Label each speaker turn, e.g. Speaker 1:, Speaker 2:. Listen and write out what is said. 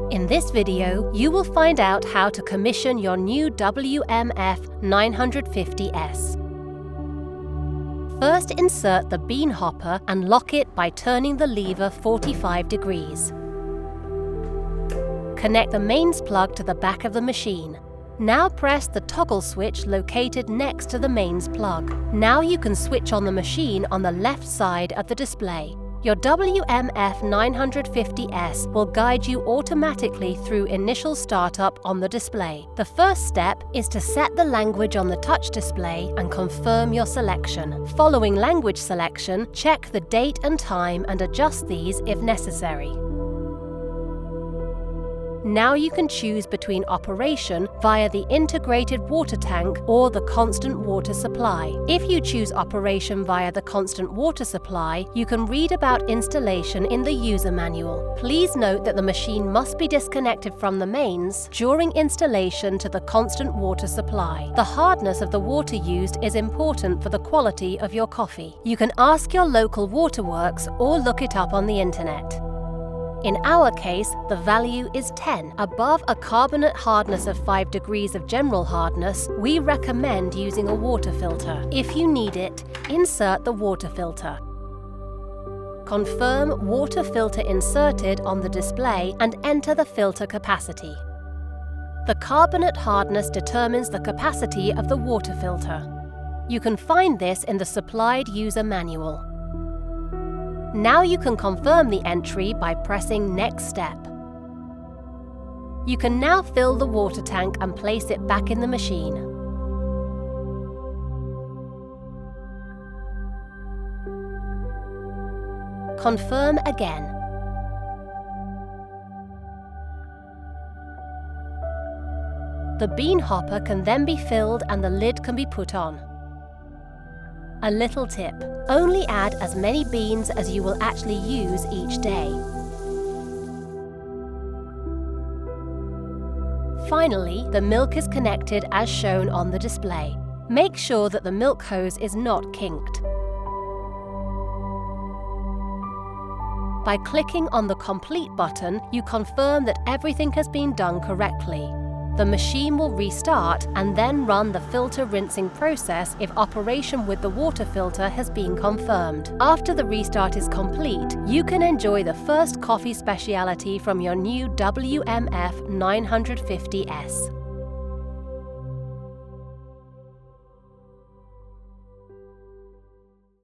Speaker 1: In this video, you will find out how to commission your new WMF 950S. First, insert the bean hopper and lock it by turning the lever 45 degrees. Connect the mains plug to the back of the machine. Now press the toggle switch located next to the mains plug. Now you can switch on the machine on the left side of the display. Your WMF 950S will guide you automatically through initial startup on the display. The first step is to set the language on the touch display and confirm your selection. Following language selection, check the date and time and adjust these if necessary. Now you can choose between operation via the integrated water tank or the constant water supply. If you choose operation via the constant water supply, you can read about installation in the user manual. Please note that the machine must be disconnected from the mains during installation to the constant water supply. The hardness of the water used is important for the quality of your coffee. You can ask your local waterworks or look it up on the internet. In our case, the value is 10. Above a carbonate hardness of 5 degrees of general hardness, we recommend using a water filter. If you need it, insert the water filter. Confirm water filter inserted on the display and enter the filter capacity. The carbonate hardness determines the capacity of the water filter. You can find this in the supplied user manual. Now you can confirm the entry by pressing Next Step. You can now fill the water tank and place it back in the machine. Confirm again. The bean hopper can then be filled and the lid can be put on. A little tip: only add as many beans as you will actually use each day. Finally, the milk is connected as shown on the display. Make sure that the milk hose is not kinked. By clicking on the Complete button, you confirm that everything has been done correctly. The machine will restart and then run the filter rinsing process if operation with the water filter has been confirmed. After the restart is complete, you can enjoy the first coffee specialty from your new WMF 950S.